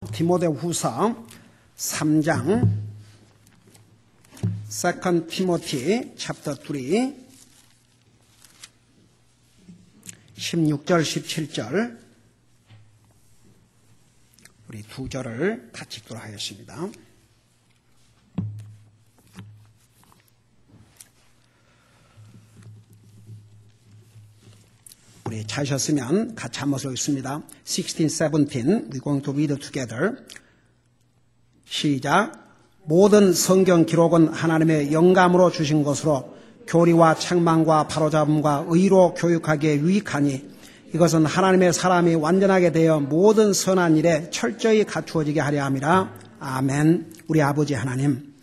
디모데후서 3장 2 Timothy chapter 3 16절 17절 우리 두 절을 같이 읽도록 하겠습니다. 우리 찾으셨으면 같이 한번 읽습니다. 16, 17 we're going to read together. 시작. 모든 성경 기록은 하나님의 영감으로 주신 것으로 교리와 책망과 바로잡음과 의로 교육하기에 유익하니 이것은 하나님의 사람이 완전하게 되어 모든 선한 일에 철저히 갖추어지게 하려 함이라. 아멘. 우리 아버지 하나님,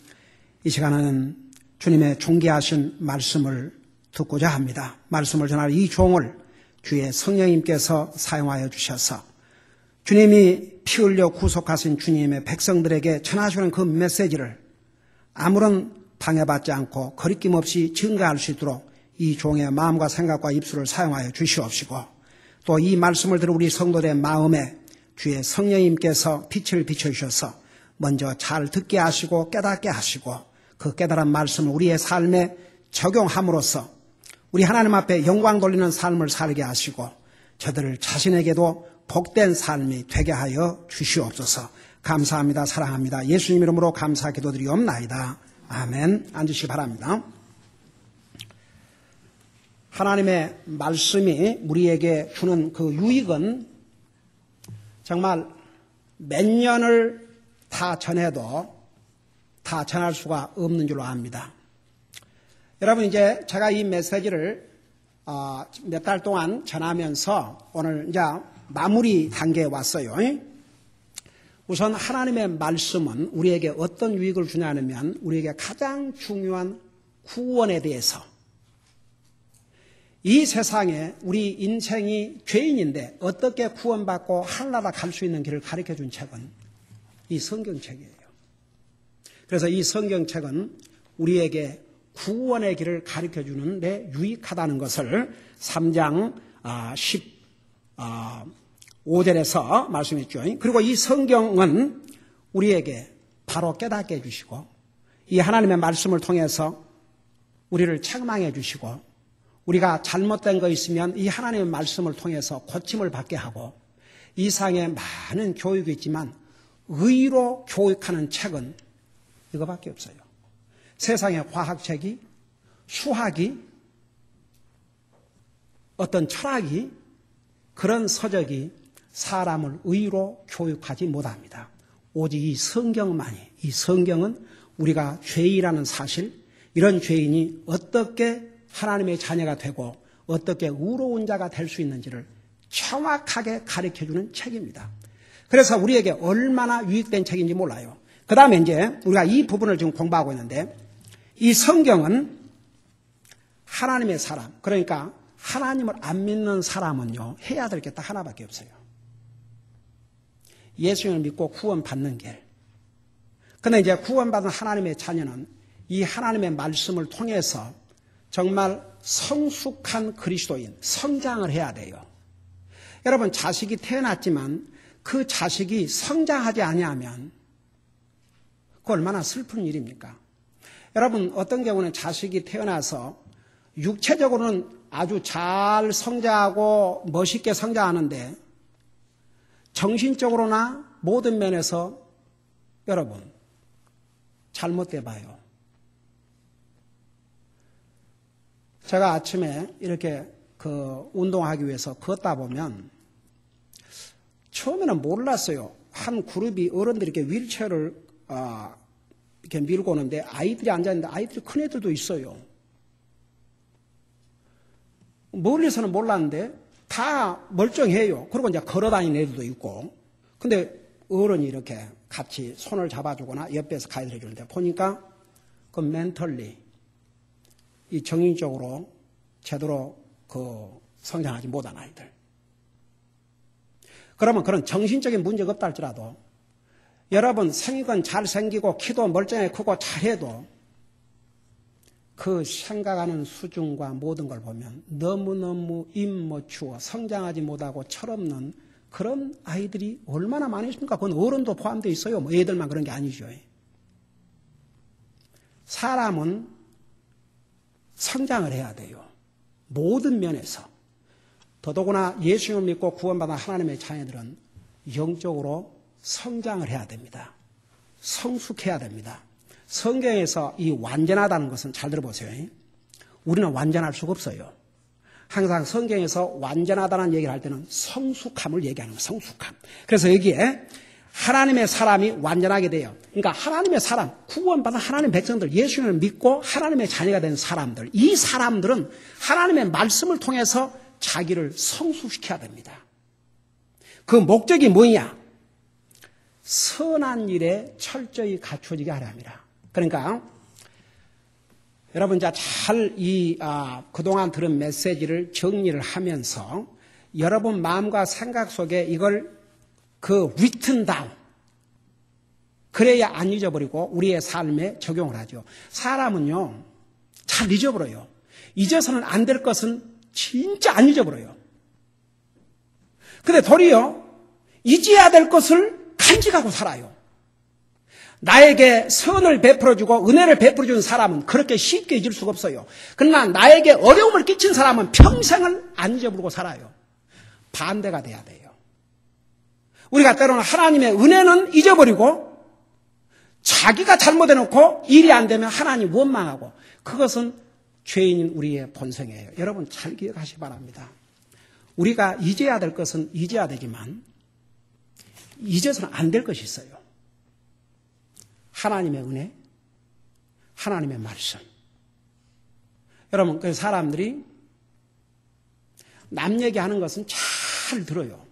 이 시간은 주님의 존귀하신 말씀을 듣고자 합니다. 말씀을 전할 이 종을 주의 성령님께서 사용하여 주셔서 주님이 피 흘려 구속하신 주님의 백성들에게 전하시는 그 메시지를 아무런 방해받지 않고 거리낌 없이 증가할 수 있도록 이 종의 마음과 생각과 입술을 사용하여 주시옵시고, 또 이 말씀을 들은 우리 성도들의 마음에 주의 성령님께서 빛을 비춰주셔서 먼저 잘 듣게 하시고 깨닫게 하시고 그 깨달은 말씀을 우리의 삶에 적용함으로써 우리 하나님 앞에 영광 돌리는 삶을 살게 하시고 저들 자신에게도 복된 삶이 되게 하여 주시옵소서. 감사합니다. 사랑합니다. 예수님 이름으로 감사 기도드리옵나이다. 아멘. 앉으시기 바랍니다. 하나님의 말씀이 우리에게 주는 그 유익은 정말 몇 년을 다 전해도 다 전할 수가 없는 줄로 압니다. 여러분, 이제 제가 이 메시지를 몇 달 동안 전하면서 오늘 이제 마무리 단계에 왔어요. 우선 하나님의 말씀은 우리에게 어떤 유익을 주냐면 우리에게 가장 중요한 구원에 대해서, 이 세상에 우리 인생이 죄인인데 어떻게 구원받고 하늘나라 갈 수 있는 길을 가르쳐준 책은 이 성경책이에요. 그래서 이 성경책은 우리에게 구원의 길을 가르쳐주는 데 유익하다는 것을 3장 15절에서 말씀했죠. 그리고 이 성경은 우리에게 바로 깨닫게 해주시고 이 하나님의 말씀을 통해서 우리를 책망해 주시고 우리가 잘못된 거 있으면 이 하나님의 말씀을 통해서 고침을 받게 하고, 이 세상에 많은 교육이 있지만 의로 교육하는 책은 이거밖에 없어요. 세상의 과학책이, 수학이, 어떤 철학이, 그런 서적이 사람을 의로 교육하지 못합니다. 오직 이 성경만이, 이 성경은 우리가 죄인이라는 사실, 이런 죄인이 어떻게 하나님의 자녀가 되고 어떻게 의로운 자가 될 수 있는지를 정확하게 가르쳐주는 책입니다. 그래서 우리에게 얼마나 유익된 책인지 몰라요. 그 다음에 이제 우리가 이 부분을 지금 공부하고 있는데, 이 성경은 하나님의 사람, 그러니까 하나님을 안 믿는 사람은요, 해야 될 게 딱 하나밖에 없어요. 예수님을 믿고 구원받는 길. 그런데 이제 구원받은 하나님의 자녀는 이 하나님의 말씀을 통해서 정말 성숙한 그리스도인, 성장을 해야 돼요. 여러분, 자식이 태어났지만 그 자식이 성장하지 아니하면 그 얼마나 슬픈 일입니까? 여러분, 어떤 경우는 자식이 태어나서 육체적으로는 아주 잘 성장하고 멋있게 성장하는데 정신적으로나 모든 면에서 여러분 잘못돼 봐요. 제가 아침에 이렇게 운동하기 위해서 걷다 보면 처음에는 몰랐어요. 한 그룹이 어른들이 이렇게 휠체어를 이렇게 밀고 오는데 아이들이 앉아있는데 아이들이 큰 애들도 있어요. 멀리서는 몰랐는데 다 멀쩡해요. 그리고 이제 걸어 다니는 애들도 있고. 근데 어른이 이렇게 같이 손을 잡아주거나 옆에서 가이드 해주는데 보니까 그 멘털리, 이 정신적으로 제대로 성장하지 못한 아이들. 그러면 그런 정신적인 문제가 없다 할지라도 여러분 생긴 잘생기고 키도 멀쩡하게 크고 잘해도 그 생각하는 수준과 모든 걸 보면 너무너무 임머추어 성장하지 못하고 철없는 그런 아이들이 얼마나 많이 있습니까? 그건 어른도 포함되어 있어요. 뭐 애들만 그런 게 아니죠. 사람은 성장을 해야 돼요. 모든 면에서. 더더구나 예수님을 믿고 구원받은 하나님의 자녀들은 영적으로 성장을 해야 됩니다. 성숙해야 됩니다. 성경에서 이 완전하다는 것은 잘 들어보세요. 우리는 완전할 수가 없어요. 항상 성경에서 완전하다는 얘기를 할 때는 성숙함을 얘기하는 거예요. 성숙함. 그래서 여기에 하나님의 사람이 완전하게 돼요. 그러니까 하나님의 사람, 구원받은 하나님의 백성들, 예수님을 믿고 하나님의 자녀가 된 사람들, 이 사람들은 하나님의 말씀을 통해서 자기를 성숙시켜야 됩니다. 그 목적이 뭐냐? 선한 일에 철저히 갖춰지게 하려 합니다. 그러니까 여러분 잘 그동안 들은 메시지를 정리를 하면서 여러분 마음과 생각 속에 이걸 written down. 그래야 안 잊어버리고 우리의 삶에 적용을 하죠. 사람은요, 잘 잊어버려요. 잊어서는 안 될 것은 진짜 안 잊어버려요. 근데 도리어 잊어야 될 것을 간직하고 살아요. 나에게 선을 베풀어주고 은혜를 베풀어준 사람은 그렇게 쉽게 잊을 수가 없어요. 그러나 나에게 어려움을 끼친 사람은 평생을 안 잊어버리고 살아요. 반대가 돼야 돼요. 우리가 때로는 하나님의 은혜는 잊어버리고 자기가 잘못해놓고 일이 안 되면 하나님 원망하고, 그것은 죄인인 우리의 본성이에요. 여러분 잘 기억하시기 바랍니다. 우리가 잊어야 될 것은 잊어야 되지만 잊어서는 안 될 것이 있어요. 하나님의 은혜, 하나님의 말씀. 여러분, 그 사람들이 남 얘기하는 것은 잘 들어요.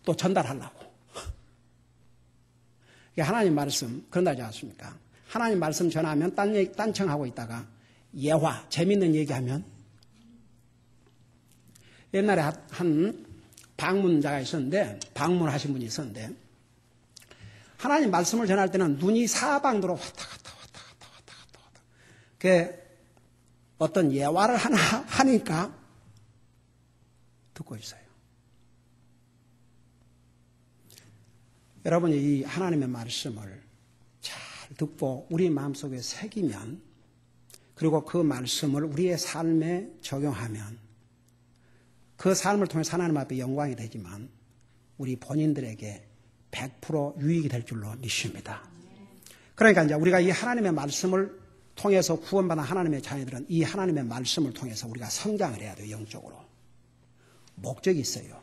또 전달하려고. 하나님 말씀, 그런다지 않습니까? 하나님 말씀 전하면 딴청하고 있다가 예화, 재밌는 얘기하면, 옛날에 한 방문자가 있었는데, 방문하신 분이 있었는데, 하나님 말씀을 전할 때는 눈이 사방으로 왔다 갔다. 어떤 예화를 하나 하니까 듣고 있어요. 여러분이 이 하나님의 말씀을 잘 듣고 우리 마음속에 새기면, 그리고 그 말씀을 우리의 삶에 적용하면 그 삶을 통해서 하나님 앞에 영광이 되지만 우리 본인들에게 100% 유익이 될 줄로 믿습니다. 그러니까 이제 우리가 이 하나님의 말씀을 통해서 구원받은 하나님의 자녀들은 이 하나님의 말씀을 통해서 우리가 성장을 해야 돼요. 영적으로. 목적이 있어요.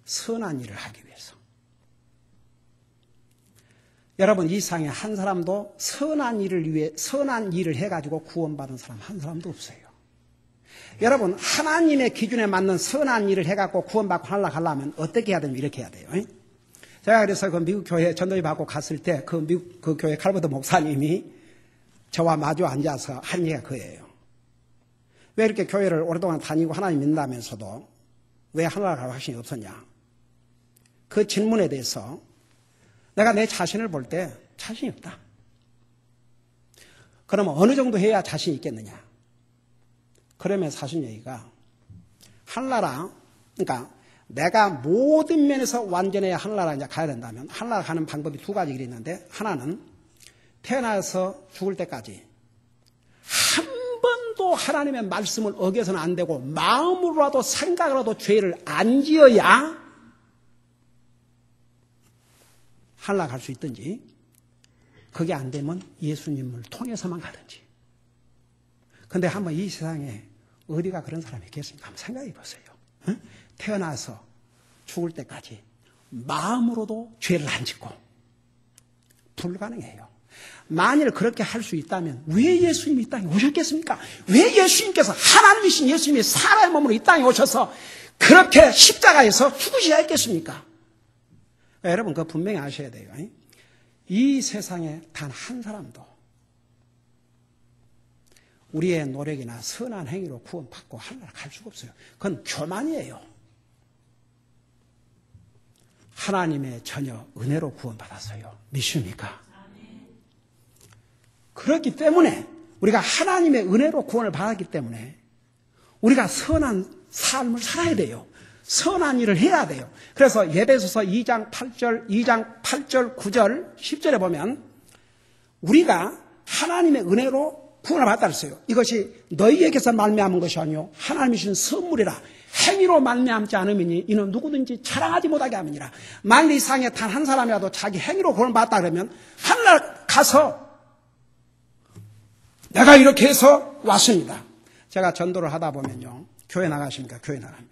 선한 일을 하기 위해서. 여러분, 이 세상에 한 사람도 선한 일을 해가지고 구원받은 사람 한 사람도 없어요. 여러분, 하나님의 기준에 맞는 선한 일을 해갖고 구원받고 하려면 어떻게 해야 되면 이렇게 해야 돼요. 제가 그래서 그 미국 교회 전도회 받고 갔을 때 그 교회 칼버드 목사님이 저와 마주 앉아서 한 얘기가 그예요. 왜 이렇게 교회를 오랫동안 다니고 하나님 믿는다면서도 왜 하나님을 갈 확신이 없었냐? 그 질문에 대해서 내가 내 자신을 볼 때 자신이 없다. 그러면 어느 정도 해야 자신이 있겠느냐? 그러면서 하신 얘기가, 하늘나라, 그러니까 내가 모든 면에서 완전해야 하늘나라 이제 가야 된다면, 하늘나라 가는 방법이 두 가지 길이 있는데, 하나는 태어나서 죽을 때까지 한 번도 하나님의 말씀을 어겨서는 안 되고 마음으로라도 생각으로라도 죄를 안 지어야 하늘나라 갈 수 있든지, 그게 안 되면 예수님을 통해서만 가든지. 근데 한번 이 세상에 어디가 그런 사람이 있겠습니까? 한번 생각해 보세요. 응? 태어나서 죽을 때까지 마음으로도 죄를 안 짓고. 불가능해요. 만일 그렇게 할 수 있다면 왜 예수님이 이 땅에 오셨겠습니까? 왜 예수님께서, 하나님이신 예수님이 사람의 몸으로 이 땅에 오셔서 그렇게 십자가에서 죽으셔야 했겠습니까? 여러분, 그거 분명히 아셔야 돼요. 이 세상에 단 한 사람도 우리의 노력이나 선한 행위로 구원받고 하늘나라 갈 수가 없어요. 그건 교만이에요. 하나님의 자녀 은혜로 구원받았어요. 믿습니까? 그렇기 때문에 우리가 하나님의 은혜로 구원을 받았기 때문에 우리가 선한 삶을 살아야 돼요. 선한 일을 해야 돼요. 그래서 에베소서 2장 8절, 9절, 10절에 보면 우리가 하나님의 은혜로 구원을 받았다 그랬어요. 이것이 너희에게서 말미암은 것이 아니요 하나님이 주신 선물이라. 행위로 말미암지 않으면 이는 누구든지 자랑하지 못하게 함이니라. 만일 이 세상에 단 한 사람이라도 자기 행위로 구원을 받았다 그러면 하늘날 가서 내가 이렇게 해서 왔습니다. 제가 전도를 하다 보면요. 교회 나가십니까? 교회 나갑니다.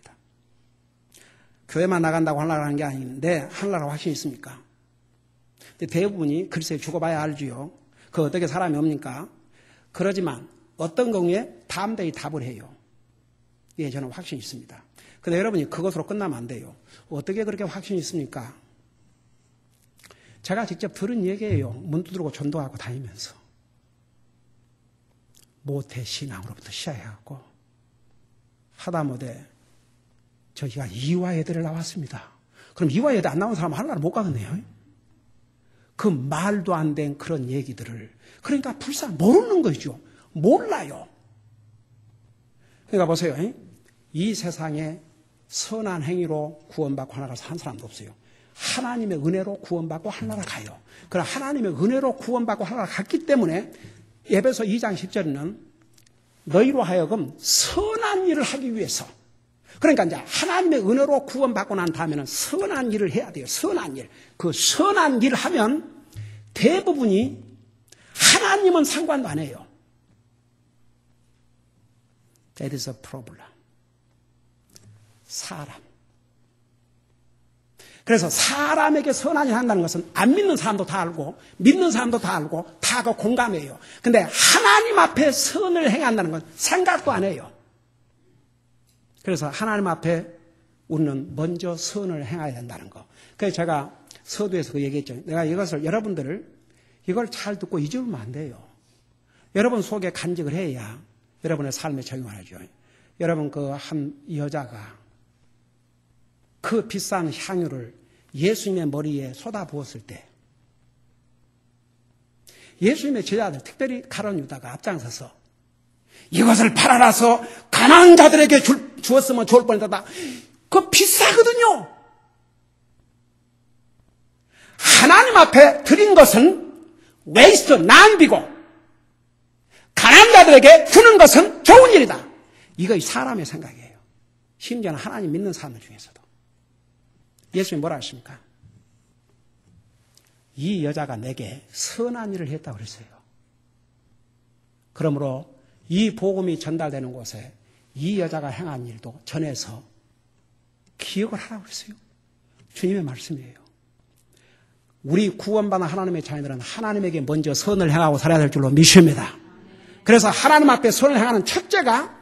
교회만 나간다고 하늘나라 하는 게 아닌데 하늘나라 확신이 있습니까? 근데 대부분이 글쎄 죽어봐야 알지요. 그 어떻게 사람이 옵니까? 그러지만 어떤 경우에 담대히 답을 해요. 예, 저는 확신이 있습니다. 근데 여러분이 그것으로 끝나면 안 돼요. 어떻게 그렇게 확신이 있습니까? 제가 직접 들은 얘기예요. 문 두드리고 전도하고 다니면서. 모태신앙으로부터 시작해갖고 하다못해 저희가 이화여대를 나왔습니다. 그럼 이화여대 안 나온 사람 하나를 못 가겠네요. 그 말도 안 된 그런 얘기들을 그러니까 불쌍 모르는 거죠. 몰라요. 그러니까 보세요. 이 세상에 선한 행위로 구원받고 하나라 한 사람도 없어요. 하나님의 은혜로 구원받고 하나라 가요. 그러나 하나님의 은혜로 구원받고 하나라 갔기 때문에 에베소 2장 10절에는 너희로 하여금 선한 일을 하기 위해서 그러니까 이제 하나님의 은혜로 구원받고 난 다음에는 선한 일을 해야 돼요. 선한 일. 그 선한 일을 하면 대부분이 하나님은 상관도 안 해요. That is a problem. 사람. 그래서 사람에게 선한 일을 한다는 것은 안 믿는 사람도 다 알고 믿는 사람도 다 알고 다 그 공감해요. 근데 하나님 앞에 선을 행한다는 건 생각도 안 해요. 그래서 하나님 앞에 우리는 먼저 선을 행해야 된다는 거. 그래서 제가 서두에서 그 얘기했죠. 내가 이것을 여러분들을 이걸 잘 듣고 잊으면 안 돼요. 여러분 속에 간직을 해야 여러분의 삶에 적용하죠. 여러분 그 한 여자가 그 비싼 향유를 예수님의 머리에 쏟아부었을 때 예수님의 제자들 특별히 가룟 유다가 앞장서서 이것을 팔아라서 가난한 자들에게 주었으면 좋을 뻔했다. 그거 비싸거든요. 하나님 앞에 드린 것은 웨이스트, 낭비고 가난한 자들에게 주는 것은 좋은 일이다. 이거 사람의 생각이에요. 심지어는 하나님 믿는 사람들 중에서도. 예수님이 뭐라 하십니까? 이 여자가 내게 선한 일을 했다고 그랬어요. 그러므로 이 복음이 전달되는 곳에 이 여자가 행한 일도 전해서 기억을 하라고 그랬어요. 주님의 말씀이에요. 우리 구원받은 하나님의 자녀들은 하나님에게 먼저 선을 행하고 살아야 될 줄로 믿습니다. 그래서 하나님 앞에 선을 행하는 첫째가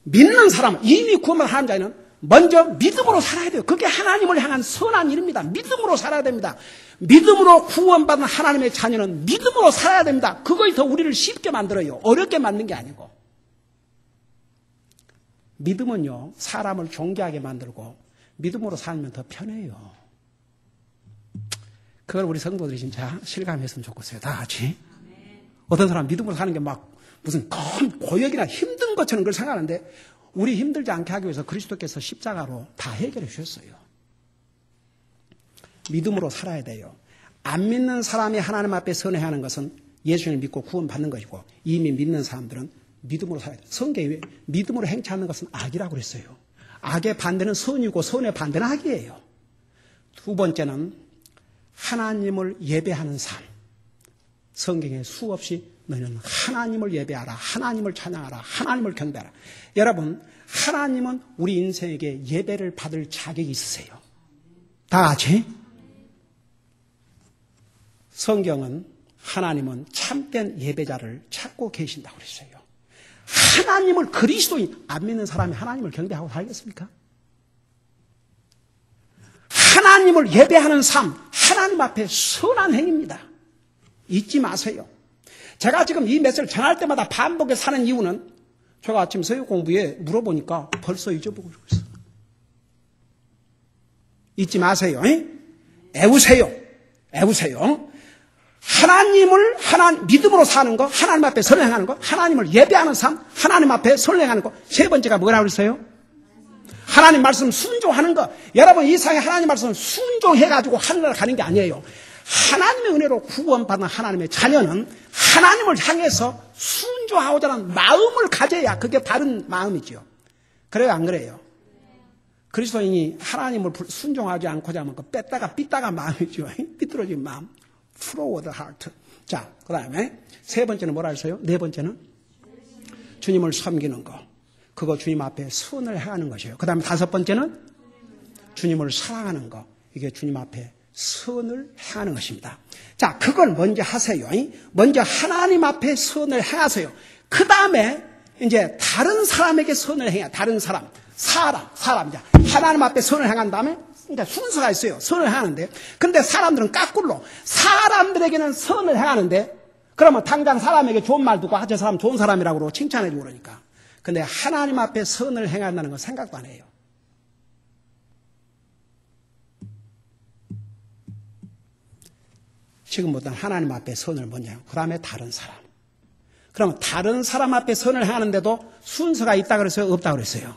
믿는 사람, 이미 구원받은 하나님 자녀는 먼저 믿음으로 살아야 돼요. 그게 하나님을 향한 선한 일입니다. 믿음으로 살아야 됩니다. 믿음으로 구원받은 하나님의 자녀는 믿음으로 살아야 됩니다. 그것이 더 우리를 쉽게 만들어요. 어렵게 만든 게 아니고. 믿음은요, 사람을 존귀하게 만들고 믿음으로 살면 더 편해요. 그걸 우리 성도들이 진짜 실감했으면 좋겠어요. 다 같이. 어떤 사람 믿음으로 사는 게 막 무슨 큰 고역이나 힘든 것처럼 그걸 생각하는데 우리 힘들지 않게 하기 위해서 그리스도께서 십자가로 다 해결해 주셨어요. 믿음으로 살아야 돼요. 안 믿는 사람이 하나님 앞에 선회하는 것은 예수님을 믿고 구원받는 것이고 이미 믿는 사람들은 믿음으로 살아야 돼요. 성경에 믿음으로 행치 않는 것은 악이라고 그랬어요. 악의 반대는 선이고 선의 반대는 악이에요. 두 번째는 하나님을 예배하는 삶. 성경에 수없이 너희는 하나님을 예배하라, 하나님을 찬양하라, 하나님을 경배하라. 여러분, 하나님은 우리 인생에게 예배를 받을 자격이 있으세요. 다 같이. 성경은 하나님은 참된 예배자를 찾고 계신다고 그랬어요. 하나님을 그리스도인, 안 믿는 사람이 하나님을 경배하고 살겠습니까? 하나님을 예배하는 삶, 하나님 앞에 선한 행위입니다. 잊지 마세요. 제가 지금 이 메시지를 전할 때마다 반복해서 사는 이유는 제가 아침 새벽 공부에 물어보니까 벌써 잊어보고 있어요. 잊지 마세요. 애우세요. 애우세요. 하나님을 믿음으로 사는 거, 하나님 앞에 선행하는 거, 하나님을 예배하는 삶, 하나님 앞에 선행하는 거. 세 번째가 뭐라고 그랬어요? 하나님 말씀 순종하는 거. 여러분 이 세상에 하나님 말씀 순종해가지고 하늘나라 가는 게 아니에요. 하나님의 은혜로 구원받은 하나님의 자녀는 하나님을 향해서 순종하고자 하는 마음을 가져야 그게 바른 마음이죠. 그래요 안 그래요? 그리스도인이 하나님을 순종하지 않고자 하면 그 뺐다가 삐다가 마음이죠. 삐뚤어진 마음. Forward heart. 자, 그 다음에 세 번째는 뭐라 했어요? 네 번째는 주님을 섬기는 거. 그거 주님 앞에 선을 행하는 것이에요. 그 다음에 다섯 번째는 주님을 사랑하는 거. 이게 주님 앞에 선을 행하는 것입니다. 자, 그걸 먼저 하세요. 먼저 하나님 앞에 선을 행하세요. 그 다음에 이제 다른 사람에게 선을 행해요. 다른 사람. 사람. 이제 하나님 앞에 선을 행한 다음에 이제 순서가 있어요. 선을 행하는데. 근데 사람들은 까꿀로 사람들에게는 선을 행하는데 그러면 당장 사람에게 좋은 말 듣고 저 사람 좋은 사람이라고 칭찬해주고 그러니까. 근데 하나님 앞에 선을 행한다는 건 생각도 안 해요. 지금부터는 하나님 앞에 선을 먼저 하고 그 다음에 다른 사람. 그러면 다른 사람 앞에 선을 행하는데도 순서가 있다 그랬어요? 없다 그랬어요?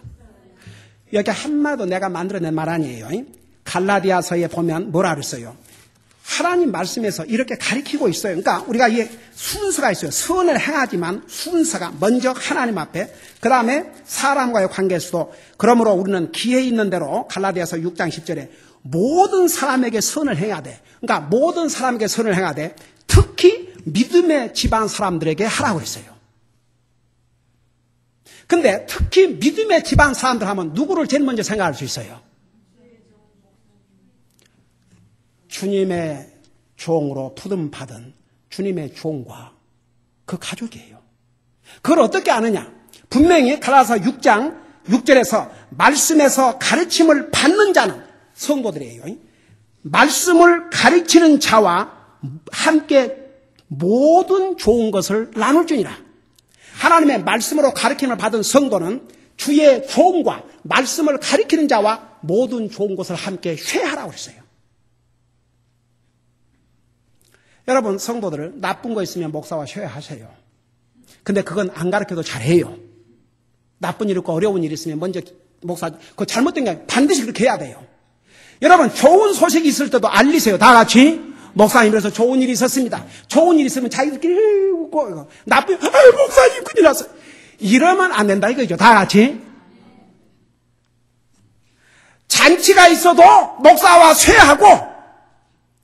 여기 한마디도 내가 만들어낸 말 아니에요. 갈라디아서에 보면 뭐라 그랬어요? 하나님 말씀에서 이렇게 가리키고 있어요. 그러니까 우리가 이 순서가 있어요. 선을 행하지만 순서가 먼저 하나님 앞에 그 다음에 사람과의 관계에서도 그러므로 우리는 기회 있는 대로 갈라디아서 6장 10절에 모든 사람에게 선을 행해야 돼. 그러니까 모든 사람에게 선을 행해야 돼. 특히 믿음의 집안 사람들에게 하라고 했어요. 근데 특히 믿음의 집안 사람들 하면 누구를 제일 먼저 생각할 수 있어요? 주님의 종으로 부름받은 주님의 종과 그 가족이에요. 그걸 어떻게 아느냐? 분명히 갈라디아서 6장 6절에서 말씀에서 가르침을 받는 자는 성도들이에요. 말씀을 가르치는 자와 함께 모든 좋은 것을 나눌지니라. 하나님의 말씀으로 가르침을 받은 성도는 주의 종과 말씀을 가르치는 자와 모든 좋은 것을 함께 쉐어하라고 했어요. 여러분 성도들을 나쁜 거 있으면 목사와 쉐어하세요. 근데 그건 안 가르쳐도 잘해요. 나쁜 일 있고 어려운 일 있으면 먼저 목사 그거 잘못된 게 반드시 그렇게 해야 돼요. 여러분 좋은 소식이 있을 때도 알리세요. 다 같이 목사님 그래서 좋은 일이 있었습니다. 좋은 일이 있으면 자기들끼리 웃고 나쁜 목사님 큰일 났어요. 이러면 안 된다 이거죠. 다 같이 잔치가 있어도 목사와 쇠하고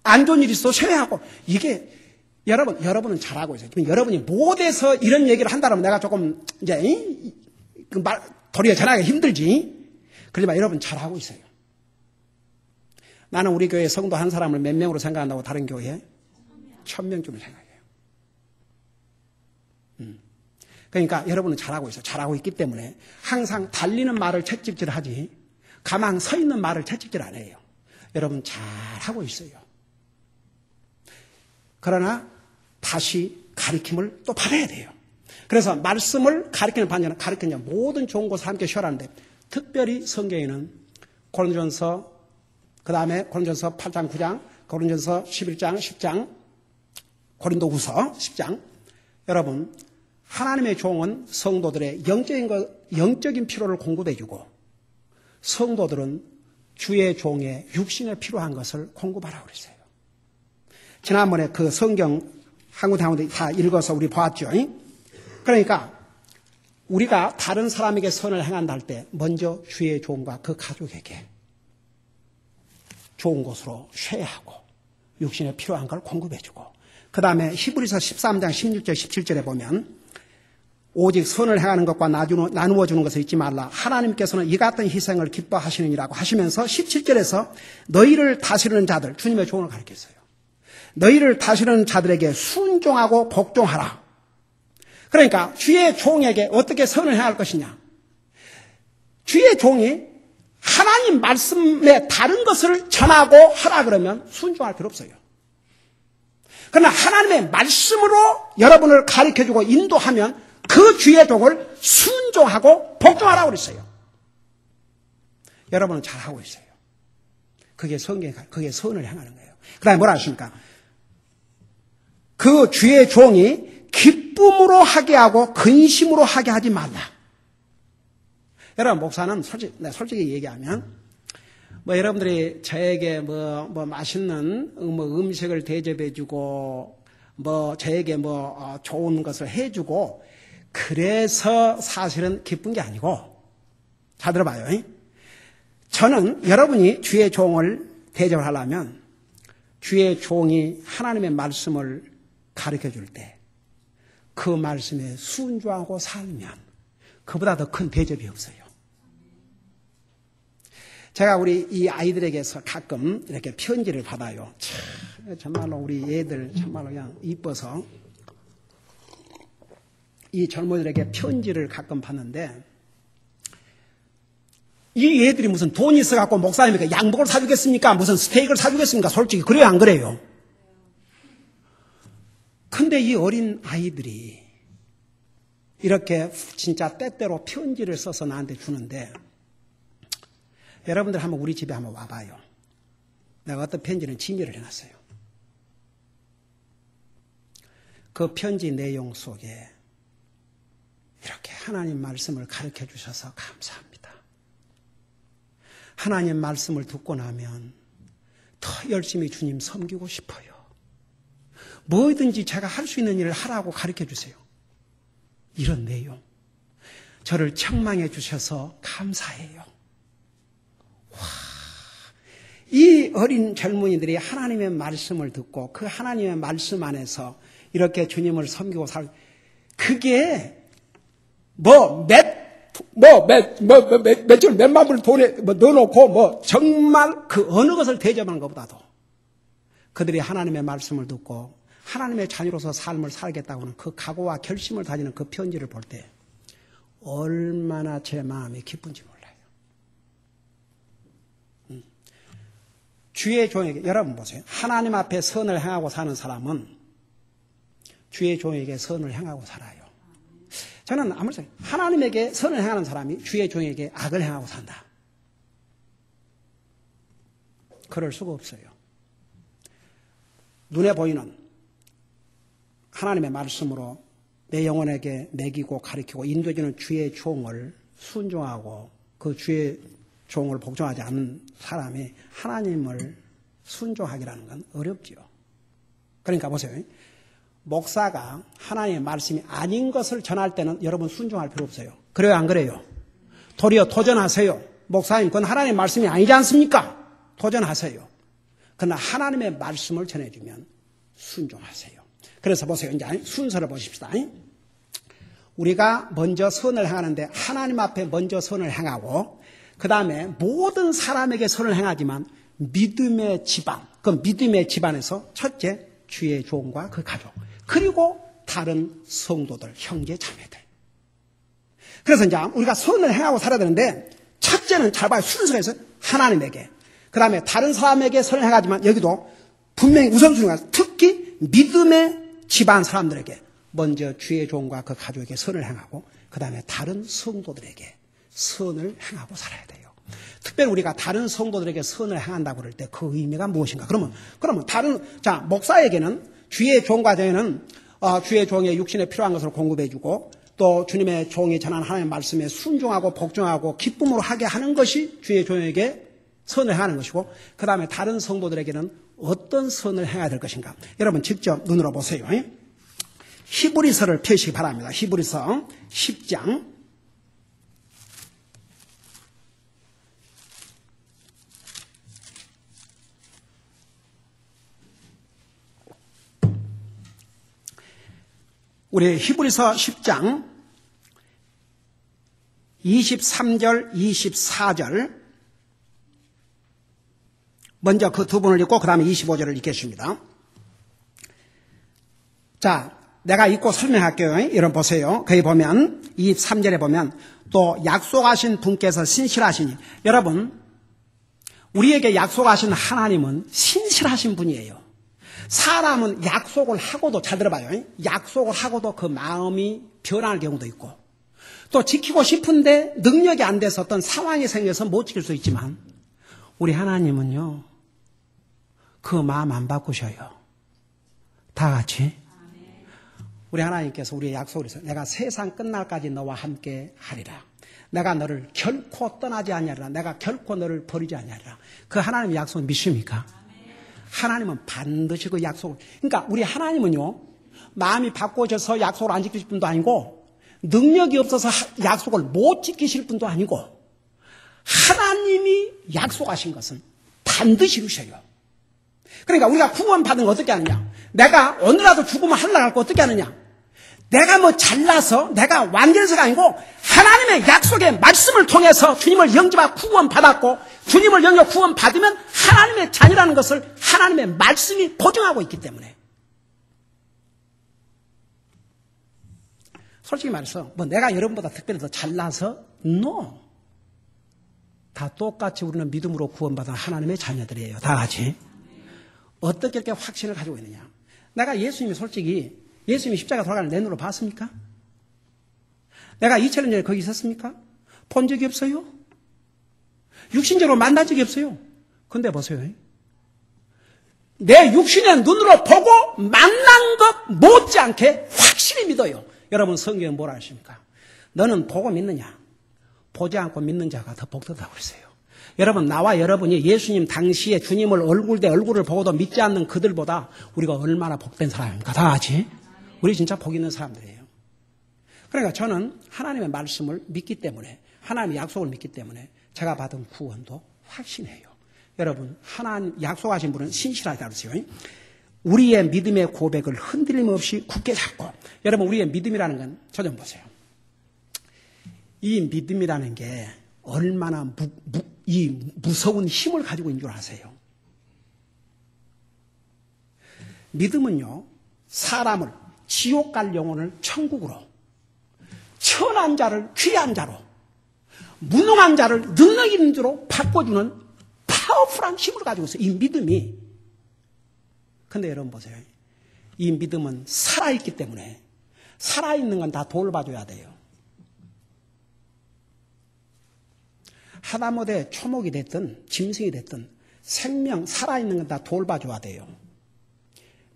안 좋은 일이 있어도 쇠하고 이게 여러분은 잘하고 있어요. 여러분이 못해서 이런 얘기를 한다면 내가 조금 이제 도리어 전하기가 힘들지. 그러지만 여러분 잘하고 있어요. 나는 우리 교회 성도 한 사람을 몇 명으로 생각한다고 다른 교회에 1000명쯤을 생각해요. 그러니까 여러분은 잘하고 있어요. 잘하고 있기 때문에 항상 달리는 말을 채찍질 하지 가만 서 있는 말을 채찍질 안 해요. 여러분 잘하고 있어요. 그러나 다시 가르침을 또 받아야 돼요. 그래서 말씀을 가르치는 모든 좋은 것을 함께 쉬어라는데 특별히 성경에는 고린도전서 그 다음에 고린도전서 8장 9장 고린도전서 11장 10장 고린도후서 10장 여러분 하나님의 종은 성도들의 영적인 필요를 공급해주고 성도들은 주의 종의 육신에 필요한 것을 공급하라고 그랬어요. 지난번에 그 성경 한국대 다 읽어서 우리 봤죠. 그러니까 우리가 다른 사람에게 선을 행한다 할 때 먼저 주의 종과 그 가족에게 좋은 것으로 쉐어하고 육신에 필요한 걸 공급해주고 그 다음에 히브리서 13장 16절 17절에 보면 오직 선을 행하는 것과 나누어 주는 것을 잊지 말라. 하나님께서는 이 같은 희생을 기뻐하시느니라고 하시면서 17절에서 너희를 다스리는 자들 주님의 종을 가르쳤어요. 너희를 다스리는 자들에게 순종하고 복종하라. 그러니까 주의 종에게 어떻게 선을 행할 것이냐. 주의 종이 하나님 말씀에 다른 것을 전하고 하라 그러면 순종할 필요 없어요. 그러나 하나님의 말씀으로 여러분을 가르쳐주고 인도하면 그 주의 종을 순종하고 복종하라고 그랬어요. 여러분은 잘하고 있어요. 그게 그게 선을 행하는 거예요. 그 다음에 뭐라 하십니까? 그 주의 종이 기쁨으로 하게 하고 근심으로 하게 하지 말라. 여러분, 목사는 솔직히 얘기하면, 여러분들이 저에게 맛있는 음식을 대접해주고, 저에게 좋은 것을 해주고, 그래서 사실은 기쁜 게 아니고, 잘 들어봐요. 저는 여러분이 주의 종을 대접을 하려면, 주의 종이 하나님의 말씀을 가르쳐 줄 때, 그 말씀에 순종하고 살면, 그보다 더 큰 대접이 없어요. 제가 우리 이 아이들에게서 가끔 이렇게 편지를 받아요. 정말로 우리 애들 정말로 그냥 이뻐서 이 젊은이들에게 편지를 가끔 받는데 이 애들이 무슨 돈이 있어갖고 목사님에게 양복을 사주겠습니까? 무슨 스테이크를 사주겠습니까? 솔직히 그래요, 안 그래요? 근데 이 어린 아이들이 이렇게 진짜 때때로 편지를 써서 나한테 주는데 여러분들 한번 우리 집에 한번 와봐요. 내가 어떤 편지는 진열을 해놨어요. 그 편지 내용 속에 이렇게 하나님 말씀을 가르쳐 주셔서 감사합니다. 하나님 말씀을 듣고 나면 더 열심히 주님 섬기고 싶어요. 뭐든지 제가 할 수 있는 일을 하라고 가르쳐 주세요. 이런 내용. 저를 책망해 주셔서 감사해요. 와, 이 어린 젊은이들이 하나님의 말씀을 듣고 그 하나님의 말씀 안에서 이렇게 주님을 섬기고 그게 며칠 몇만 불 돈에 넣어놓고 정말 그 어느 것을 대접하는 것보다도 그들이 하나님의 말씀을 듣고 하나님의 자녀로서 삶을 살겠다고 하는 그 각오와 결심을 다지는 그 편지를 볼 때 얼마나 제 마음이 기쁜지 몰라요. 주의 종에게, 여러분 보세요. 하나님 앞에 선을 행하고 사는 사람은 주의 종에게 선을 행하고 살아요. 저는 아무래도 하나님에게 선을 행하는 사람이 주의 종에게 악을 행하고 산다. 그럴 수가 없어요. 눈에 보이는 하나님의 말씀으로 내 영혼에게 먹이고 가르치고 인도해주는 주의 종을 순종하고 그 주의 종을 복종하지 않는 사람이 하나님을 순종하기라는 건 어렵지요. 그러니까 보세요. 목사가 하나님의 말씀이 아닌 것을 전할 때는 여러분 순종할 필요 없어요. 그래요, 안 그래요? 도리어 도전하세요. 목사님, 그건 하나님의 말씀이 아니지 않습니까? 도전하세요. 그러나 하나님의 말씀을 전해주면 순종하세요. 그래서 보세요. 이제 순서를 보십시다. 우리가 먼저 선을 행하는데 하나님 앞에 먼저 선을 행하고 그 다음에 모든 사람에게 선을 행하지만 믿음의 집안, 그 믿음의 집안에서 첫째 주의 종과 그 가족, 그리고 다른 성도들, 형제, 자매들. 그래서 이제 우리가 선을 행하고 살아야 되는데 첫째는 잘 봐요. 순서가 있어요. 하나님에게. 그 다음에 다른 사람에게 선을 행하지만 여기도 분명히 우선순위가 특히 믿음의 집안 사람들에게 먼저 주의 종과 그 가족에게 선을 행하고 그 다음에 다른 성도들에게 선을 행하고 살아야 돼요. 특별히 우리가 다른 성도들에게 선을 행한다고 그럴 때 그 의미가 무엇인가? 그러면 목사에게는 주의 종과 저희는 주의 종의 육신에 필요한 것을 공급해주고 또 주님의 종이 전한 하나님의 말씀에 순종하고 복종하고 기쁨으로 하게 하는 것이 주의 종에게 선을 행하는 것이고 그 다음에 다른 성도들에게는 어떤 선을 행해야 될 것인가? 여러분 직접 눈으로 보세요. 히브리서를 펴시기 바랍니다. 히브리서 10장 우리 히브리서 10장 23절, 24절 먼저 그 두 분을 읽고 그 다음에 25절을 읽겠습니다. 자, 내가 읽고 설명할게요. 여러분 보세요. 거기 보면 23절에 보면 또 약속하신 분께서 신실하시니 여러분 우리에게 약속하신 하나님은 신실하신 분이에요. 사람은 약속을 하고도 잘 들어봐요. 약속을 하고도 그 마음이 변할 경우도 있고 또 지키고 싶은데 능력이 안 돼서 어떤 상황이 생겨서 못 지킬 수 있지만 우리 하나님은요 그 마음 안 바꾸셔요. 다 같이 우리 하나님께서 우리의 약속을 해서 내가 세상 끝날까지 너와 함께 하리라. 내가 너를 결코 떠나지 아니하리라. 내가 결코 너를 버리지 아니하리라. 그 하나님의 약속을 믿습니까? 하나님은 반드시 그 약속을. 그러니까 우리 하나님은요, 마음이 바꿔져서 약속을 안 지키실 분도 아니고, 능력이 없어서 약속을 못 지키실 분도 아니고, 하나님이 약속하신 것은 반드시 이루셔요. 그러니까 우리가 구원받은 거 어떻게 하느냐? 내가 오늘라도 죽으면 하늘나라 갈 거 어떻게 하느냐? 내가 뭐 잘나서 내가 완전해서가 아니고 하나님의 약속의 말씀을 통해서 주님을 영접하고 구원받았고, 주님을 영접 구원받으면 하나님의 자녀라는 것을 하나님의 말씀이 보증하고 있기 때문에. 솔직히 말해서 뭐 내가 여러분보다 특별히 더 잘나서 no. 다 똑같이 우리는 믿음으로 구원받은 하나님의 자녀들이에요. 다 같이. 어떻게 이렇게 확신을 가지고 있느냐? 내가 예수님이 솔직히 예수님이 십자가 돌아가는 내 눈으로 봤습니까? 내가 2000년 전에 거기 있었습니까? 본 적이 없어요. 육신적으로 만난 적이 없어요. 근데 보세요. 내 육신의 눈으로 보고 만난 것 못지않게 확실히 믿어요. 여러분 성경은 뭐라 하십니까? 너는 보고 믿느냐? 보지 않고 믿는 자가 더 복되다고 그랬어요. 여러분, 나와 여러분이 예수님 당시에 주님을 얼굴 대 얼굴을 보고도 믿지 않는 그들보다 우리가 얼마나 복된 사람입니까? 다 같이. 우리 진짜 복 있는 사람들이에요. 그러니까 저는 하나님의 말씀을 믿기 때문에, 하나님의 약속을 믿기 때문에 제가 받은 구원도 확신해요. 여러분, 하나님 약속하신 분은 신실하다고 그랬어요. 우리의 믿음의 고백을 흔들림 없이 굳게 잡고. 여러분, 우리의 믿음이라는 건 저 좀 보세요. 이 믿음이라는 게 얼마나 이 무서운 힘을 가지고 있는 줄 아세요? 믿음은요, 사람을 지옥 갈 영혼을 천국으로, 천한 자를 귀한 자로, 무능한 자를 능력 있는 자로 바꿔주는 파워풀한 힘을 가지고 있어요. 이 믿음이. 근데 여러분 보세요. 이 믿음은 살아있기 때문에 살아있는 건 다 돌봐줘야 돼요. 하다못해 초목이 됐든 짐승이 됐든 생명 살아있는 건 다 돌봐줘야 돼요.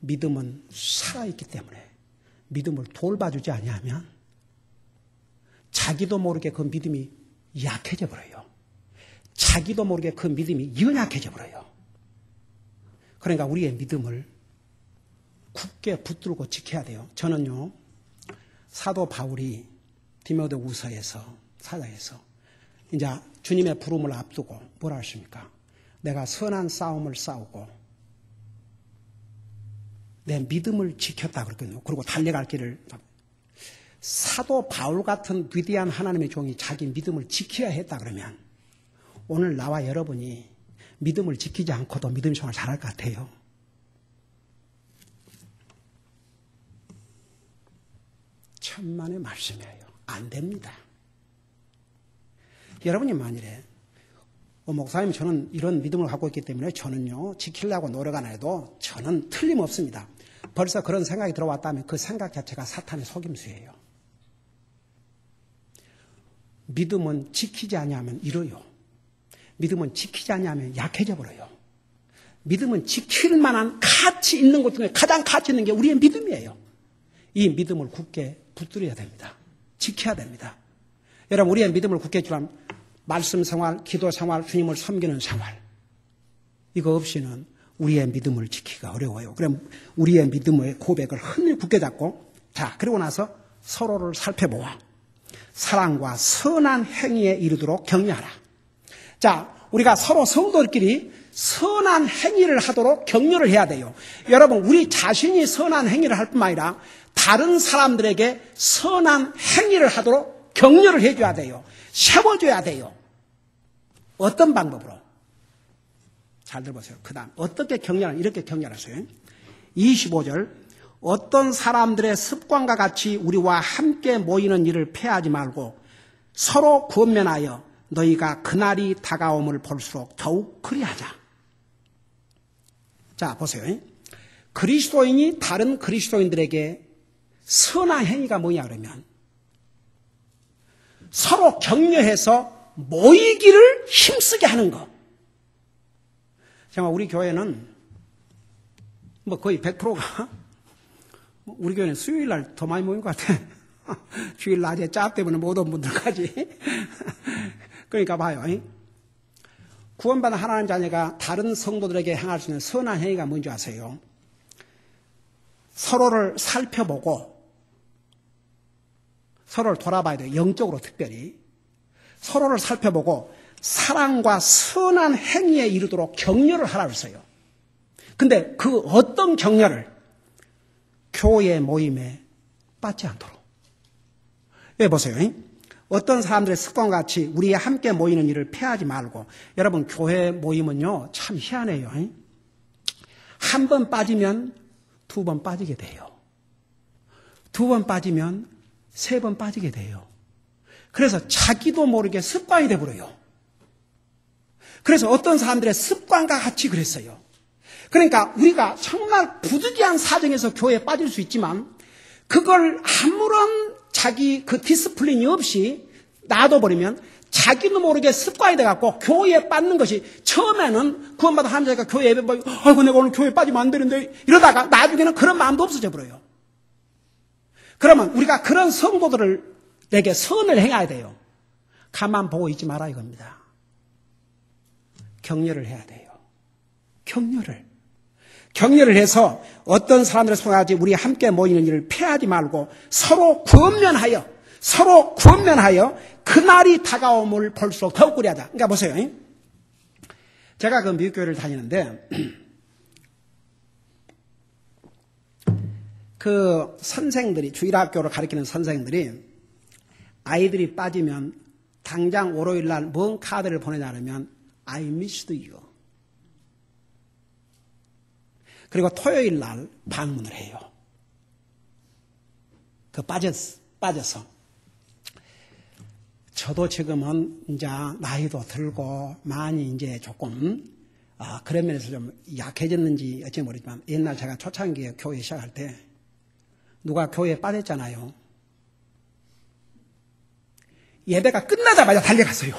믿음은 살아있기 때문에 믿음을 돌봐주지 아니하면 자기도 모르게 그 믿음이 약해져 버려요. 자기도 모르게 그 믿음이 연약해져 버려요. 그러니까 우리의 믿음을 굳게 붙들고 지켜야 돼요. 저는요, 사도 바울이 디모데후서에서 사장에서 이제 주님의 부름을 앞두고 뭐라 하십니까? 내가 선한 싸움을 싸우고 내 믿음을 지켰다 그랬거든요. 그리고 달려갈 길을. 사도 바울 같은 위대한 하나님의 종이 자기 믿음을 지켜야 했다 그러면 오늘 나와 여러분이 믿음을 지키지 않고도 믿음 생활 잘할 것 같아요. 천만의 말씀이에요. 안 됩니다. 여러분이 만일에 목사님 저는 이런 믿음을 갖고 있기 때문에 저는요 지키려고 노력 안 해도 저는 틀림없습니다. 벌써 그런 생각이 들어왔다면 그 생각 자체가 사탄의 속임수예요. 믿음은 지키지 아니하면 잃어요. 믿음은 지키지 아니하면 약해져 버려요. 믿음은 지킬 만한 가치 있는 것 중에 가장 가치 있는 게 우리의 믿음이에요. 이 믿음을 굳게 붙들어야 됩니다. 지켜야 됩니다. 여러분, 우리의 믿음을 굳게 주려면 말씀 생활, 기도 생활, 주님을 섬기는 생활, 이거 없이는 우리의 믿음을 지키기가 어려워요. 그럼 우리의 믿음의 고백을 흔히 굳게 잡고, 자, 그리고 나서 서로를 살펴보아 사랑과 선한 행위에 이르도록 격려하라. 자, 우리가 서로 성도들끼리 선한 행위를 하도록 격려를 해야 돼요. 여러분, 우리 자신이 선한 행위를 할 뿐만 아니라 다른 사람들에게 선한 행위를 하도록 격려를 해줘야 돼요. 세워줘야 돼요. 어떤 방법으로? 잘 들어보세요. 그 다음 어떻게 격려하는, 이렇게 격려하세요. 25절, 어떤 사람들의 습관과 같이 우리와 함께 모이는 일을 폐하지 말고 서로 권면하여 너희가 그날이 다가옴을 볼수록 더욱 그리하자. 자, 보세요. 그리스도인이 다른 그리스도인들에게 선한 행위가 뭐냐 그러면 서로 격려해서 모이기를 힘쓰게 하는 거. 정말 우리 교회는 뭐 거의 100%가 우리 교회는 수요일 날 더 많이 모인 것 같아. 주일 낮에 짜 때문에 못 온 분들까지. 그러니까 봐요. 구원받은 하나님 자녀가 다른 성도들에게 행할 수 있는 선한 행위가 뭔지 아세요? 서로를 살펴보고 서로를 돌아봐야 돼요. 영적으로 특별히. 서로를 살펴보고 사랑과 선한 행위에 이르도록 격려를 하라고 했어요. 근데 그 어떤 격려를? 교회 모임에 빠지지 않도록. 왜 보세요. 어떤 사람들의 습관과 같이 우리 함께 모이는 일을 피하지 말고, 여러분 교회 모임은요 참 희한해요. 한 번 빠지면 두 번 빠지게 돼요. 두 번 빠지면 세 번 빠지게 돼요. 그래서 자기도 모르게 습관이 돼버려요. 그래서 어떤 사람들의 습관과 같이 그랬어요. 그러니까 우리가 정말 부득이한 사정에서 교회에 빠질 수 있지만 그걸 아무런 자기 그 디스플린이 없이 놔둬버리면 자기도 모르게 습관이 돼갖고 교회에 빠지는 것이, 처음에는 구원받은 하나님과 교회 예배 보고 아이고 내가 오늘 교회에 빠지면 안 되는데 이러다가 나중에는 그런 마음도 없어져 버려요. 그러면 우리가 그런 성도들에게 선을 행해야 돼요. 가만 보고 있지 마라 이겁니다. 격려를 해야 돼요. 격려를 해서 어떤 사람들의 손아지 우리 함께 모이는 일을 피하지 말고 서로 권면하여 그날이 다가옴을 볼수록 더욱 그리하자. 그러니까 보세요. 제가 그 미국 교회를 다니는데 그 선생들이, 주일학교를 가르치는 선생들이 아이들이 빠지면 당장 월요일 날 뭔 카드를 보내냐면 I missed you. 그리고 토요일 날 방문을 해요. 빠져서. 저도 지금은 이제 나이도 들고 많이 이제 조금 그런 면에서 좀 약해졌는지 어찌 모르지만, 옛날 제가 초창기에 교회 시작할 때 누가 교회에 빠졌잖아요. 예배가 끝나자마자 달려갔어요.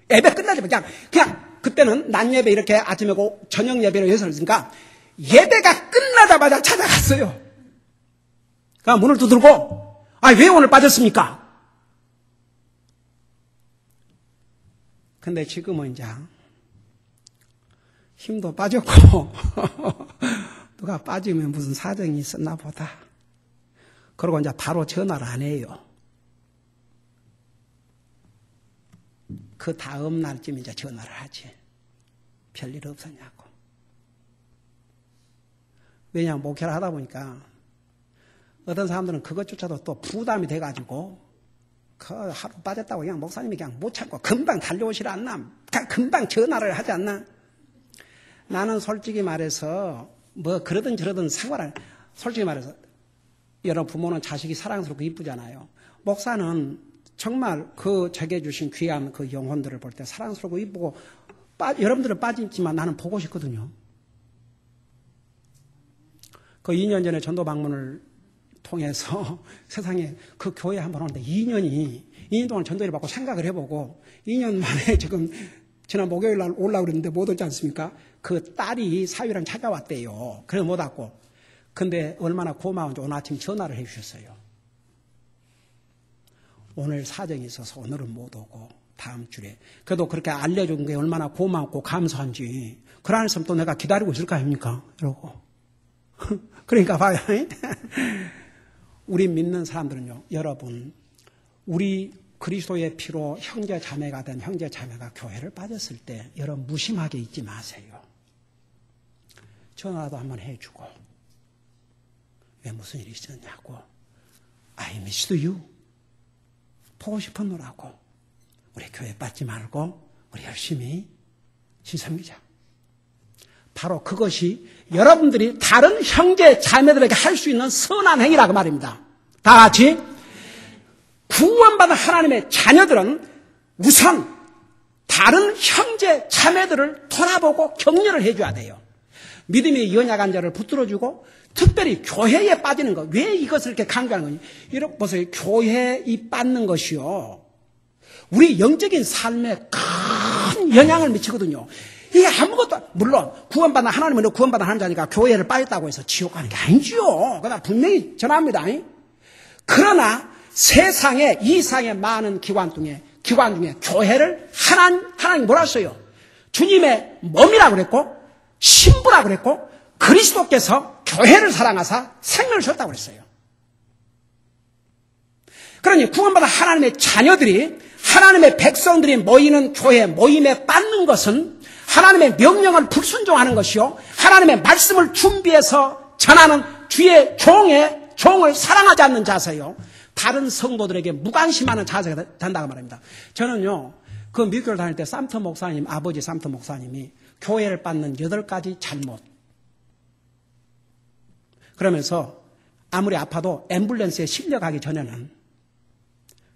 예배 끝나자마자 그냥 그때는 낮 예배 이렇게 아침에 고 저녁 예배를 해서 그러니까 예배가 끝나자마자 찾아갔어요. 그러니까 문을 두들고 왜 오늘 빠졌습니까? 근데 지금은 이제 힘도 빠졌고 누가 빠지면 무슨 사정이 있었나 보다. 그러고 이제 바로 전화를 안 해요. 그 다음 날쯤 이제 전화를 하지. 별일 없었냐고. 왜냐하면 목회를 하다 보니까 어떤 사람들은 그것조차도 또 부담이 돼가지고 그 하루 빠졌다고 그냥 목사님이 그냥 못 참고 금방 달려오시라 않나? 금방 전화를 하지 않나? 나는 솔직히 말해서 뭐 그러든 저러든 상관을, 솔직히 말해서 여러분 부모는 자식이 사랑스럽고 이쁘잖아요. 목사는 정말 그 제게 주신 귀한 그 영혼들을 볼 때 사랑스럽고 이쁘고 여러분들은 빠지지만 나는 보고 싶거든요. 그 2년 전에 전도 방문을 통해서 세상에 그 교회에 한번 오는데 2년 동안 전도를 받고 생각을 해보고 2년 만에 지금 지난 목요일 날 오려고 그랬는데 못 오지 않습니까? 그 딸이 사위랑 찾아왔대요. 그래서 못 왔고. 근데 얼마나 고마운지 오늘 아침 전화를 해 주셨어요. 오늘 사정이 있어서 오늘은 못 오고 다음 주에. 그래도 그렇게 알려준 게 얼마나 고맙고 감사한지. 그 안에서 또 내가 기다리고 있을 거 아닙니까? 이러고. 그러니까 봐요. 우리 믿는 사람들은요, 여러분, 우리 그리스도의 피로 형제 자매가 된 형제 자매가 교회를 빠졌을 때 여러분 무심하게 있지 마세요. 전화도 한번 해주고 왜 무슨 일이 있었냐고. I miss you. 보고 싶었노라고. 우리 교회 빠지지 말고 우리 열심히 신섬기자. 바로 그것이 여러분들이 다른 형제 자매들에게 할 수 있는 선한 행위라고 말입니다. 다 같이 구원받은 하나님의 자녀들은 우선 다른 형제 자매들을 돌아보고 격려를 해줘야 돼요. 믿음의 연약한 자를 붙들어주고 특별히 교회에 빠지는 것. 왜 이것을 이렇게 강조하는 거니? 이렇게 보세요. 교회에 빠지는 것이요, 우리 영적인 삶에 큰 영향을 미치거든요. 이게 아무것도, 물론 구원받은 하나님은 구원받은 하나님 자니까 교회를 빠졌다고 해서 지옥 가는 게 아니지요. 그러나 분명히 전합니다. 그러나 세상에 이상의 많은 기관 중에 교회를 하나님 뭐라 했어요? 주님의 몸이라고 그랬고 신부라고 그랬고 그리스도께서 교회를 사랑하사 생명을 주셨다고 그랬어요. 그러니 구원받은 하나님의 자녀들이 하나님의 백성들이 모이는 교회 모임에 빠는 것은 하나님의 명령을 불순종하는 것이요 하나님의 말씀을 준비해서 전하는 주의 종을 사랑하지 않는 자세요. 다른 성도들에게 무관심하는 자세가 된다고 말합니다. 저는요 그 미국교를 다닐 때 삼터 목사님 아버지 삼터 목사님이 교회를 받는 8가지 잘못 그러면서 아무리 아파도 앰뷸런스에 실려가기 전에는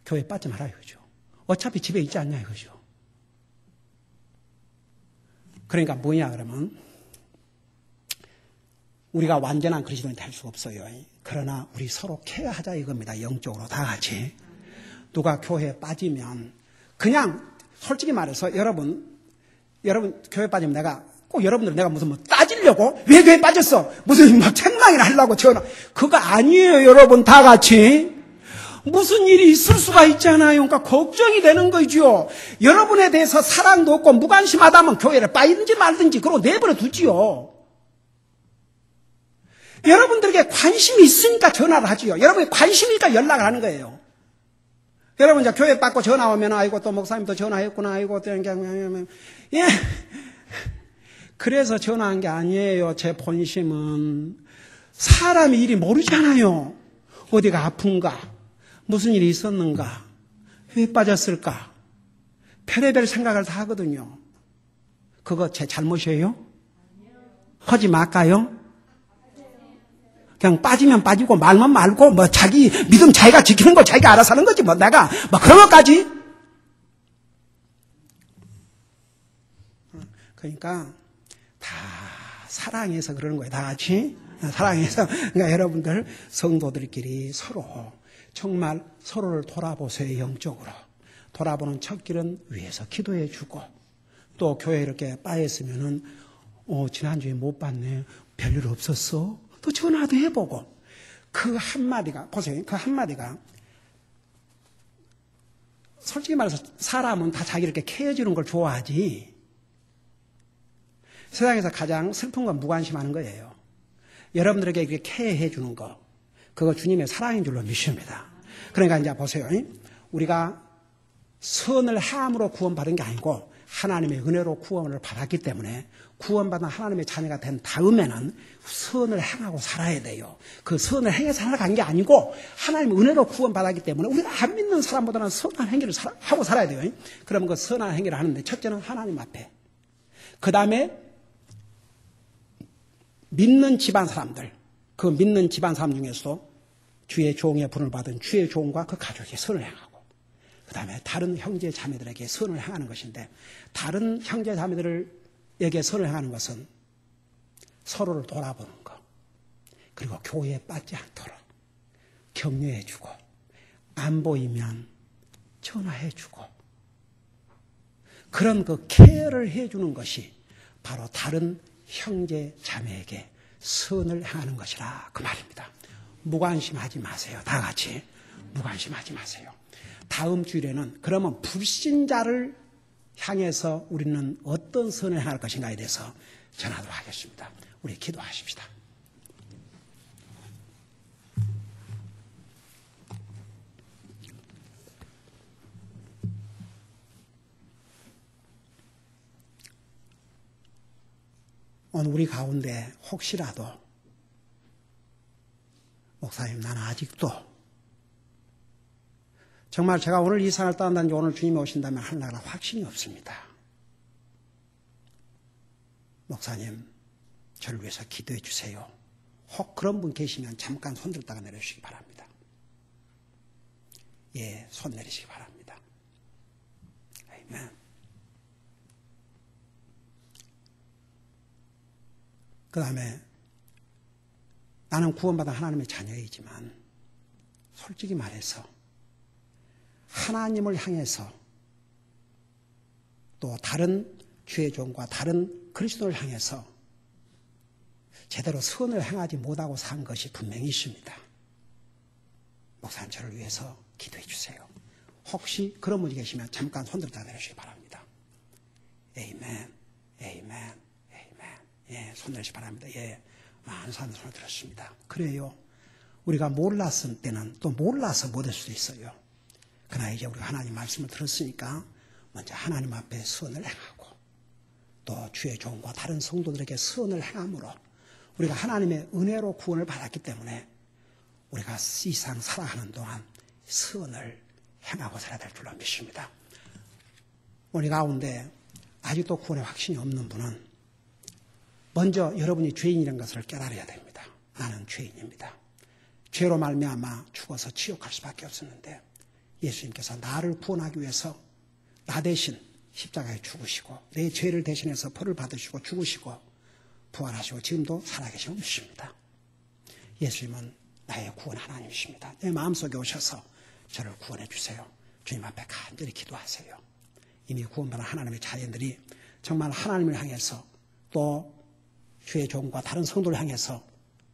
교회 빠지 말아요 이거죠. 어차피 집에 있지 않냐 이거죠. 그러니까 뭐냐 그러면 우리가 완전한 그리스도인이 될 수가 없어요. 그러나 우리 서로 케어하자 이겁니다. 영적으로 다 같이. 누가 교회에 빠지면 그냥 솔직히 말해서 여러분 교회 빠지면 내가 꼭 여러분들 내가 무슨 뭐 따지려고 왜 교회 빠졌어? 무슨 막 책망이나 하려고 전화 그거 아니에요 여러분 다 같이. 무슨 일이 있을 수가 있잖아요. 그러니까 걱정이 되는 거죠. 여러분에 대해서 사랑도 없고 무관심하다면 교회를 빠지든지 말든지 그러고 내버려 두지요. 여러분들에게 관심이 있으니까 전화를 하지요. 여러분이 관심이니까 연락을 하는 거예요. 여러분 이제 교회 받고 전화 오면 아이고 또 목사님도 전화했구나. 아이고 또 예. 그래서 전화한 게 아니에요. 제 본심은 사람이 일이 모르잖아요. 어디가 아픈가? 무슨 일이 있었는가? 왜 빠졌을까? 별의별 생각을 다 하거든요. 그거 제 잘못이에요? 하지 말까요? 그냥 빠지면 빠지고 말면 말고 뭐 자기 믿음 자기가 지키는 거 자기가 알아서 하는 거지 뭐 내가 뭐 그런 것까지. 그러니까 다 사랑해서 그러는 거예요. 다 같이 사랑해서. 그러니까 여러분들 성도들끼리 서로 정말 서로를 돌아보세요. 영적으로 돌아보는 첫 길은 위에서 기도해 주고 또 교회 이렇게 빠졌으면은 지난주에 못 봤네. 별일 없었어? 또 전화도 해보고 그 한마디가 보세요. 그 한마디가 솔직히 말해서 사람은 다 자기 이렇게 케어주는 걸 좋아하지. 세상에서 가장 슬픈 건 무관심하는 거예요. 여러분들에게 이렇게 케어해 주는 거 그거 주님의 사랑인 줄로 믿습니다. 그러니까 이제 보세요. 우리가 선을 함으로 구원받은 게 아니고 하나님의 은혜로 구원을 받았기 때문에 구원받은 하나님의 자녀가 된 다음에는 선을 행하고 살아야 돼요. 그 선을 행해서 살아간 게 아니고 하나님의 은혜로 구원받았기 때문에 우리가 안 믿는 사람보다는 선한 행위를 하고 살아야 돼요. 그러면 그 선한 행위를 하는데 첫째는 하나님 앞에, 그 다음에 믿는 집안 사람들, 그 믿는 집안 사람 중에서도 주의 종의 분을 받은 주의 종과 그 가족에게 선을 행하고 그 다음에 다른 형제 자매들에게 선을 행하는 것인데 다른 형제 자매들에게 선을 행하는 것은 서로를 돌아보는 것 그리고 교회에 빠지지 않도록 격려해주고 안 보이면 전화해주고 그런 그 케어를 해주는 것이 바로 다른 형제 자매에게 선을 행하는 것이라 그 말입니다. 무관심하지 마세요. 다 같이 무관심하지 마세요. 다음 주일에는 그러면 불신자를 향해서 우리는 어떤 선을 행할 것인가에 대해서 전하도록 하겠습니다. 우리 기도하십시다. 오늘 우리 가운데 혹시라도 목사님 나는 아직도 정말 제가 오늘 이 산을 떠난다든지 오늘 주님이 오신다면 하려고 확신이 없습니다. 목사님 저를 위해서 기도해 주세요. 혹 그런 분 계시면 잠깐 손 들었다가 내려주시기 바랍니다. 예, 손 내리시기 바랍니다. 아멘. 그 다음에 나는 구원받은 하나님의 자녀이지만 솔직히 말해서 하나님을 향해서 또 다른 주의 종과 다른 그리스도를 향해서 제대로 선을 행하지 못하고 산 것이 분명히 있습니다. 목사님 저를 위해서 기도해 주세요. 혹시 그런 분이 계시면 잠깐 손들어 내려주시기 바랍니다. 에이멘, 에이멘, 에이멘. 예, 손 내리시기 바랍니다. 예, 많은 사람들 손을 들었습니다. 그래요. 우리가 몰랐을 때는 또 몰라서 못할 수도 있어요. 그러나 이제 우리가 하나님 말씀을 들었으니까 먼저 하나님 앞에 선을 행하고 또 주의 종과 다른 성도들에게 선을 행함으로 우리가 하나님의 은혜로 구원을 받았기 때문에 우리가 이 세상 살아가는 동안 선을 행하고 살아야 될 줄로 믿습니다. 우리 가운데 아직도 구원의 확신이 없는 분은 먼저 여러분이 죄인이라는 것을 깨달아야 됩니다. 나는 죄인입니다. 죄로 말미암아 죽어서 지옥 갈 수밖에 없었는데 예수님께서 나를 구원하기 위해서 나 대신 십자가에 죽으시고 내 죄를 대신해서 벌을 받으시고 죽으시고 부활하시고 지금도 살아계시고 있습니다. 예수님은 나의 구원 하나님이십니다. 내 마음속에 오셔서 저를 구원해 주세요. 주님 앞에 간절히 기도하세요. 이미 구원받은 하나님의 자녀들이 정말 하나님을 향해서 또 주의 종과 다른 성도를 향해서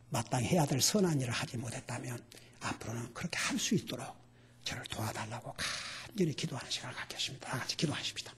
마땅히 해야 될 선한 일을 하지 못했다면 앞으로는 그렇게 할 수 있도록 저를 도와달라고 간절히 기도하는 시간을 갖겠습니다. 다 같이 기도하십시다.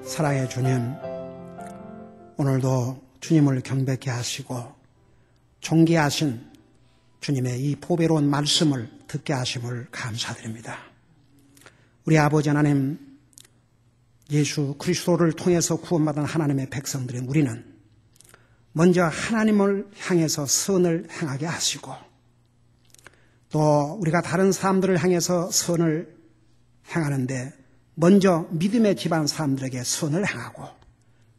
사랑의 주님, 오늘도 주님을 경배케 하시고 존귀하신 주님의 이 보배로운 말씀을 듣게 하심을 감사드립니다. 우리 아버지 하나님, 예수 그리스도를 통해서 구원받은 하나님의 백성들인 우리는 먼저 하나님을 향해서 선을 행하게 하시고 또 우리가 다른 사람들을 향해서 선을 행하는데 먼저 믿음의 집안 사람들에게 선을 행하고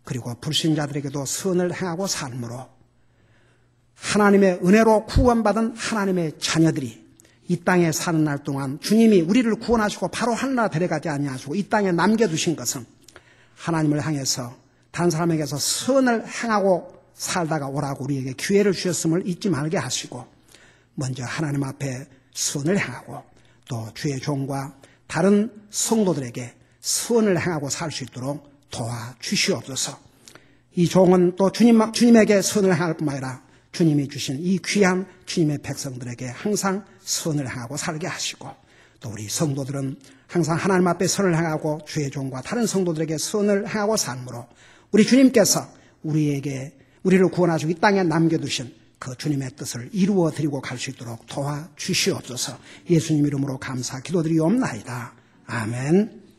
그리고 불신자들에게도 선을 행하고 삶으로 하나님의 은혜로 구원받은 하나님의 자녀들이 이 땅에 사는 날 동안 주님이 우리를 구원하시고 바로 하늘나라 데려가지 아니하시고 이 땅에 남겨두신 것은 하나님을 향해서 다른 사람에게서 선을 행하고 살다가 오라고 우리에게 기회를 주셨음을 잊지 말게 하시고 먼저 하나님 앞에 선을 행하고 또 주의 종과 다른 성도들에게 선을 행하고 살 수 있도록 도와주시옵소서. 이 종은 또 주님에게 선을 행할 뿐만 아니라 주님이 주신 이 귀한 주님의 백성들에게 항상 선을 행하고 살게 하시고 또 우리 성도들은 항상 하나님 앞에 선을 행하고 주의 종과 다른 성도들에게 선을 행하고 삶으로 우리 주님께서 우리를 구원하시고 이 땅에 남겨두신 그 주님의 뜻을 이루어 드리고 갈 수 있도록 도와주시옵소서. 예수님 이름으로 감사 기도드리옵나이다. 아멘.